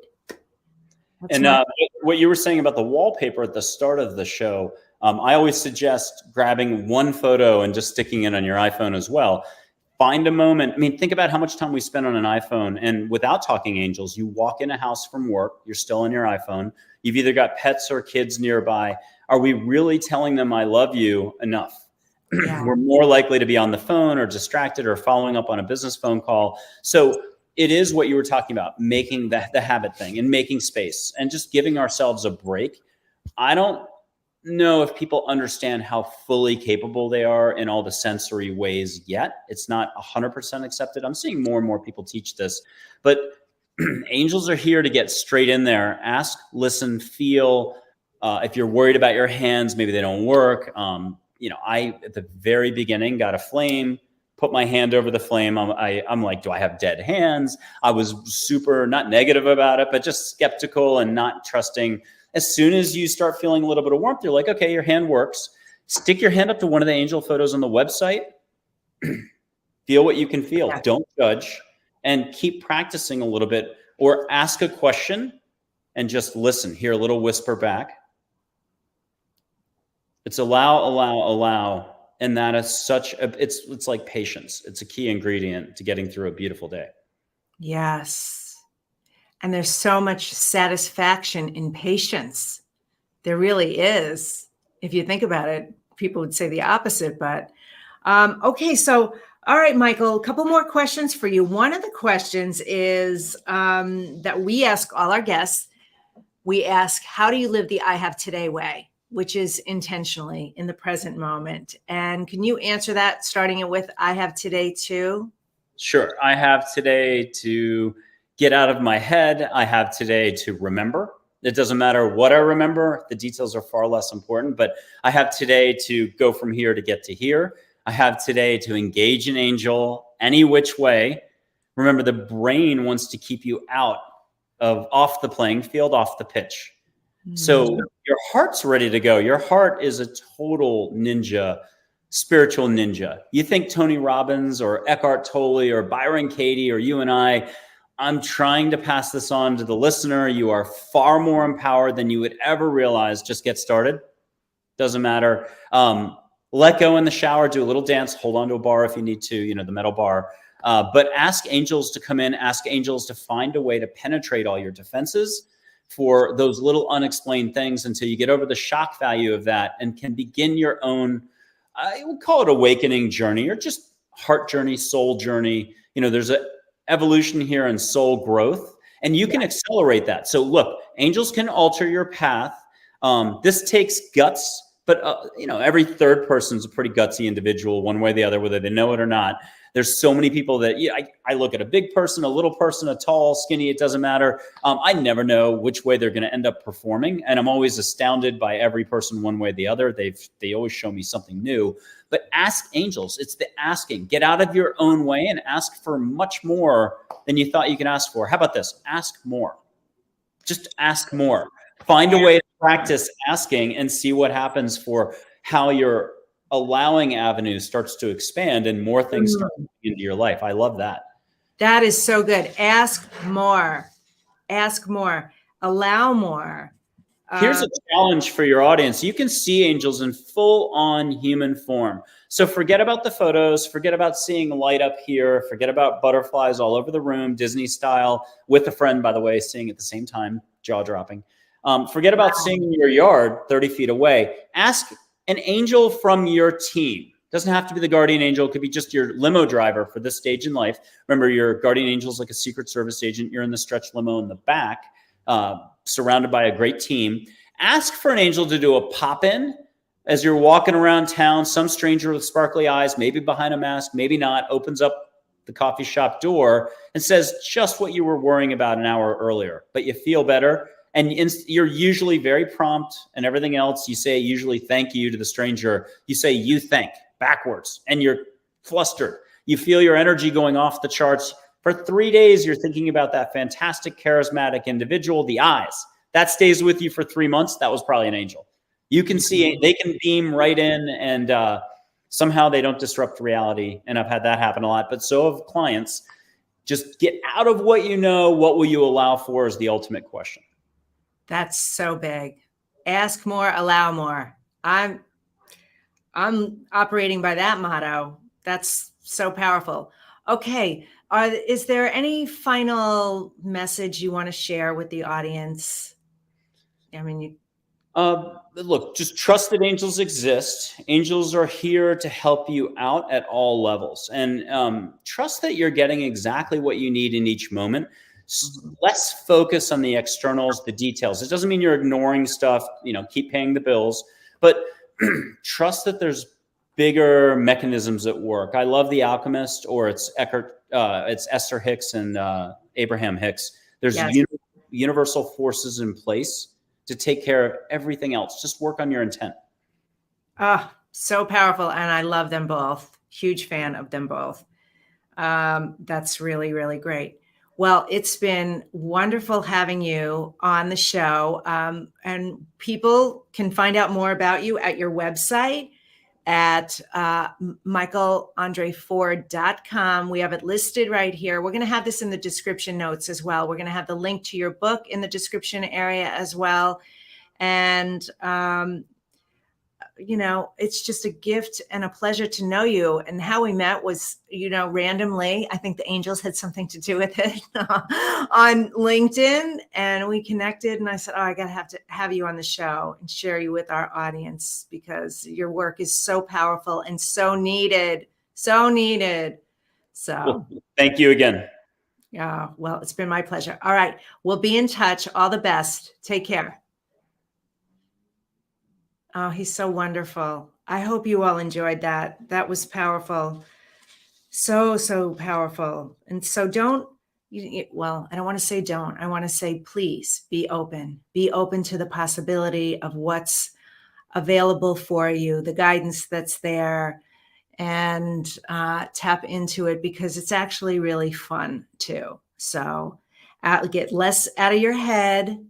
What you were saying about the wallpaper at the start of the show, I always suggest grabbing one photo and just sticking it on your iPhone as well. Find a moment. I mean, think about how much time we spend on an iPhone. And without talking angels, you walk in a house from work, you're still on your iPhone. You've either got pets or kids nearby. Are we really telling them I love you enough? Yeah. We're more likely to be on the phone or distracted or following up on a business phone call. So it is what you were talking about, making the habit thing and making space and just giving ourselves a break. I don't know if people understand how fully capable they are in all the sensory ways yet. It's not 100% accepted. I'm seeing more and more people teach this, but angels are here to get straight in there, ask, listen, feel. If you're worried about your hands, maybe they don't work. I, at the very beginning, got a flame, put my hand over the flame. I'm like, do I have dead hands? I was super, not negative about it, but just skeptical and not trusting. As soon as you start feeling a little bit of warmth, you're like, okay, your hand works. Stick your hand up to one of the angel photos on the website. Feel what you can feel. Yeah. Don't judge, and keep practicing a little bit, or ask a question and just listen. Hear a little whisper back. It's allow. And that is it's like patience. It's a key ingredient to getting through a beautiful day. Yes. And there's so much satisfaction in patience. There really is. If you think about it, people would say the opposite, but okay. So, all right, Michael, a couple more questions for you. One of the questions is that we ask all our guests. We ask, how do you live the I have today way? Which is intentionally in the present moment. And can you answer that, starting it with I have today too? Sure. I have today to get out of my head. I have today to remember. It doesn't matter what I remember. The details are far less important, but I have today to go from here to get to here. I have today to engage an angel any which way. Remember, the brain wants to keep you off the playing field, off the pitch. So your heart's ready to go. Your heart is a total ninja, spiritual ninja. You think Tony Robbins or Eckhart Tolle or Byron Katie or you and I'm trying to pass this on to the listener. You are far more empowered than you would ever realize. Just get started. Doesn't matter. Let go in the shower, do a little dance, hold on to a bar if you need to, the metal bar. But ask angels to come in, ask angels to find a way to penetrate all your defenses for those little unexplained things until you get over the shock value of that and can begin your own, I would call it awakening journey or just heart journey, soul journey. There's an evolution here and soul growth, and you can accelerate that. So look, angels can alter your path. This takes guts, but every third person's a pretty gutsy individual one way or the other, whether they know it or not. There's so many people that I look at a big person, a little person, a tall, skinny, it doesn't matter. I never know which way they're going to end up performing. And I'm always astounded by every person one way or the other. They always show me something new. But ask angels. It's the asking. Get out of your own way and ask for much more than you thought you could ask for. How about this? Ask more. Just ask more. Find a way to practice asking and see what happens for how your allowing avenue starts to expand and more things start into your life. I love that. That is so good. Ask more. Ask more. Allow more. Here's a challenge for your audience. You can see angels in full-on human form. So forget about the photos. Forget about seeing light up here. Forget about butterflies all over the room, Disney style, with a friend, by the way, seeing at the same time, jaw-dropping. Forget about seeing in your yard 30 feet away. Ask an angel from your team. Doesn't have to be the guardian angel. It could be just your limo driver for this stage in life. Remember, your guardian angel is like a Secret Service agent. You're in the stretch limo in the back, surrounded by a great team. Ask for an angel to do a pop-in as you're walking around town. Some stranger with sparkly eyes, maybe behind a mask, maybe not, opens up the coffee shop door and says just what you were worrying about an hour earlier, but you feel better. And you're usually very prompt and everything else. You say usually thank you to the stranger. You say you thank backwards and you're flustered. You feel your energy going off the charts. For 3 days, you're thinking about that fantastic, charismatic individual, the eyes. That stays with you for 3 months. That was probably an angel. You can see, they can beam right in and somehow they don't disrupt reality. And I've had that happen a lot, but so have clients. Just get out of what you know. What will you allow for is the ultimate question. That's so big. Ask more, allow more. I'm operating by that motto. That's so powerful. Okay. Is there any final message you want to share with the audience? I mean, look, just trust that angels exist. Angels are here to help you out at all levels. And trust that you're getting exactly what you need in each moment. Less focus on the externals, the details. It doesn't mean you're ignoring stuff, keep paying the bills, but trust that there's bigger mechanisms at work. I love The Alchemist, or it's Esther Hicks and Abraham Hicks. There's universal forces in place to take care of everything else. Just work on your intent. So powerful. And I love them both. Huge fan of them both. That's really, really great. Well, it's been wonderful having you on the show. And people can find out more about you at your website at michaelandreford.com. We have it listed right here. We're going to have this in the description notes as well. We're going to have the link to your book in the description area as well. And, it's just a gift and a pleasure to know you. And how we met was, randomly, I think the angels had something to do with it on LinkedIn, and we connected, and I said, I got to have you on the show and share you with our audience because your work is so powerful and so needed. So, well, thank you again. Yeah. Well, it's been my pleasure. All right. We'll be in touch. All the best. Take care. Oh, he's so wonderful. I hope you all enjoyed that. That was powerful. So, so powerful. And so don't Well, I don't want to say don't. I want to say please be open. Be open to the possibility of what's available for you, the guidance that's there, and tap into it because it's actually really fun too. So get less out of your head,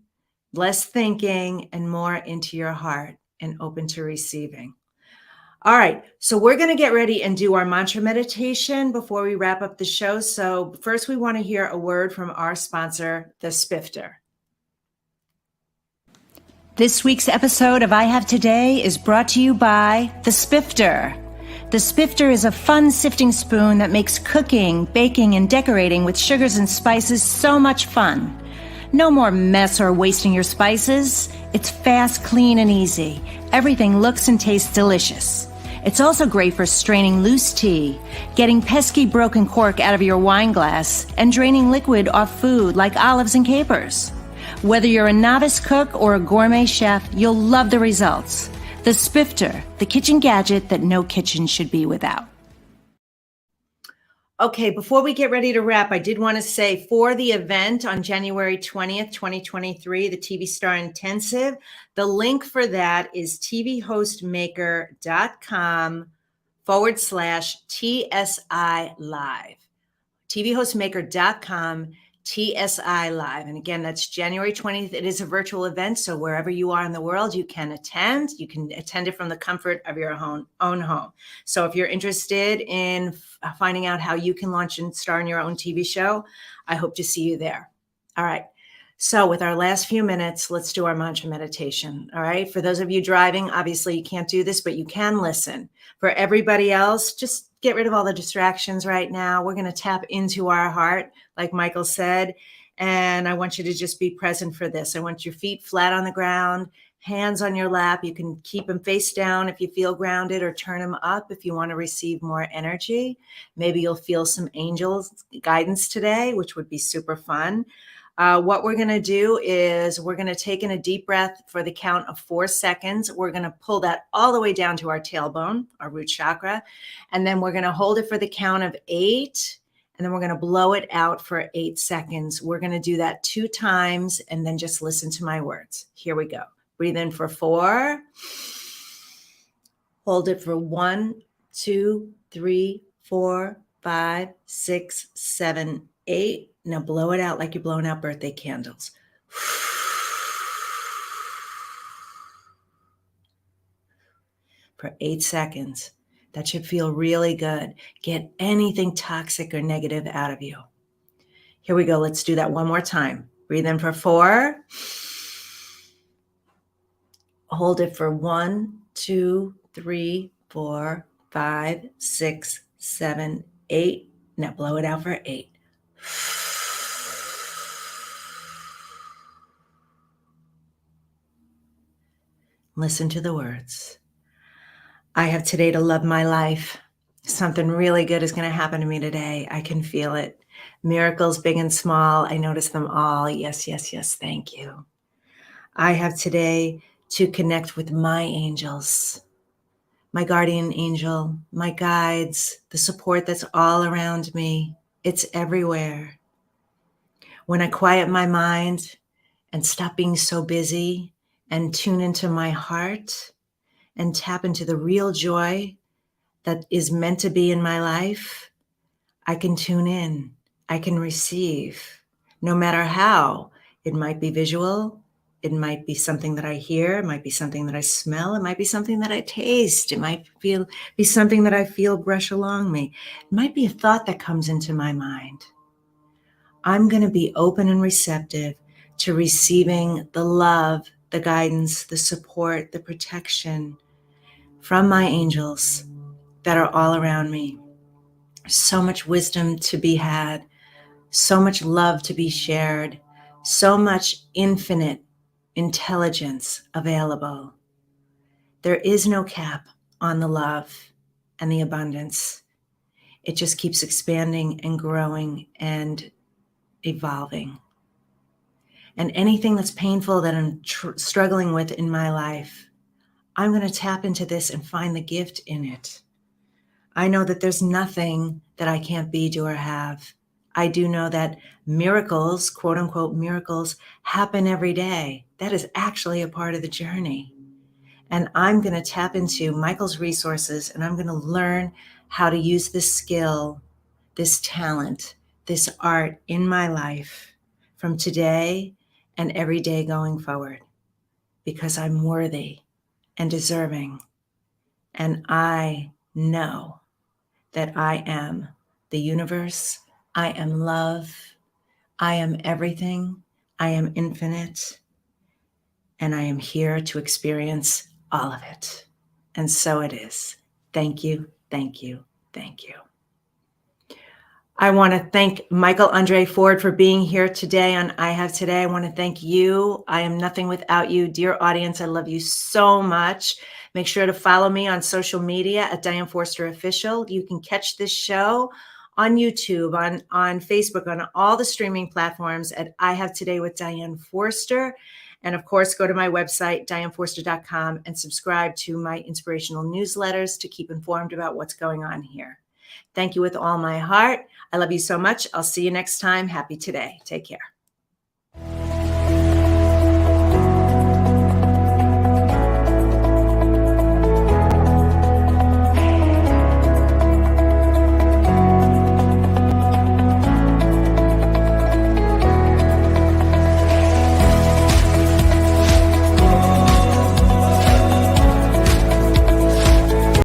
less thinking, and more into your heart and open to receiving. All right, so we're going to get ready and do our mantra meditation before we wrap up the show. So first, we want to hear a word from our sponsor, the Spifter. This week's episode of I Have Today is brought to you by the Spifter. The Spifter is a fun sifting spoon that makes cooking, baking, and decorating with sugars and spices so much fun. No more mess or wasting your spices. It's fast, clean, and easy. Everything looks and tastes delicious. It's also great for straining loose tea, getting pesky broken cork out of your wine glass, and draining liquid off food like olives and capers. Whether you're a novice cook or a gourmet chef, you'll love the results. The Spifter, the kitchen gadget that no kitchen should be without. Okay, before we get ready to wrap, I did want to say for the event on January 20th, 2023, the TV Star Intensive, the link for that is tvhostmaker.com/TSI Live. tvhostmaker.com TSI Live. And again, that's January 20th. It is a virtual event. So wherever you are in the world, you can attend. You can attend it from the comfort of your own home. So if you're interested in finding out how you can launch and star in your own TV show, I hope to see you there. All right. So with our last few minutes, let's do our mantra meditation. All right. For those of you driving, obviously you can't do this, but you can listen. For everybody else, just get rid of all the distractions right now. We're going to tap into our heart, like Michael said. And I want you to just be present for this. I want your feet flat on the ground, hands on your lap. You can keep them face down if you feel grounded, or turn them up if you want to receive more energy. Maybe you'll feel some angels guidance today, which would be super fun. What we're going to do is we're going to take in a deep breath for the count of 4 seconds. We're going to pull that all the way down to our tailbone, our root chakra. And then we're going to hold it for the count of 8. And then we're going to blow it out for 8 seconds. We're going to do that 2 times and then just listen to my words. Here we go. Breathe in for 4. Hold it for 1, 2, 3, 4, 5, 6, 7, 8. Now blow it out like you're blowing out birthday candles. For 8 seconds. That should feel really good. Get anything toxic or negative out of you. Here we go. Let's do that one more time. Breathe in for 4. Hold it for 1, 2, 3, 4, 5, 6, 7, 8. Now blow it out for 8. Listen to the words. I have today to love my life. Something really good is going to happen to me today. I can feel it. Miracles, big and small. I notice them all. Yes, yes, yes. Thank you. I have today to connect with my angels, my guardian angel, my guides, the support that's all around me. It's everywhere. When I quiet my mind and stop being so busy and tune into my heart and tap into the real joy that is meant to be in my life, I can tune in. I can receive, no matter how. It might be visual. It might be something that I hear. It might be something that I smell. It might be something that I taste. It might be something that I feel brush along me. It might be a thought that comes into my mind. I'm going to be open and receptive to receiving the love, the guidance, the support, the protection from my angels that are all around me. So much wisdom to be had, so much love to be shared, so much infinite intelligence available. There is no cap on the love and the abundance. It just keeps expanding and growing and evolving. And anything that's painful that I'm struggling with in my life, I'm going to tap into this and find the gift in it. I know that there's nothing that I can't be, do, or have. I do know that miracles, quote unquote miracles, happen every day. That is actually a part of the journey. And I'm going to tap into Michael's resources, and I'm going to learn how to use this skill, this talent, this art in my life from today and every day going forward, because I'm worthy and deserving. And I know that I am the universe. I am love. I am everything. I am infinite. And I am here to experience all of it. And so it is. Thank you, thank you, thank you. I want to thank Michael Andre Ford for being here today on I Have Today. I want to thank you. I am nothing without you. Dear audience, I love you so much. Make sure to follow me on social media at Diane Forster Official. You can catch this show on YouTube, on Facebook, on all the streaming platforms at I Have Today with Diane Forster. And of course, go to my website, dianeforster.com, and subscribe to my inspirational newsletters to keep informed about what's going on here. Thank you with all my heart. I love you so much. I'll see you next time. Happy today. Take care.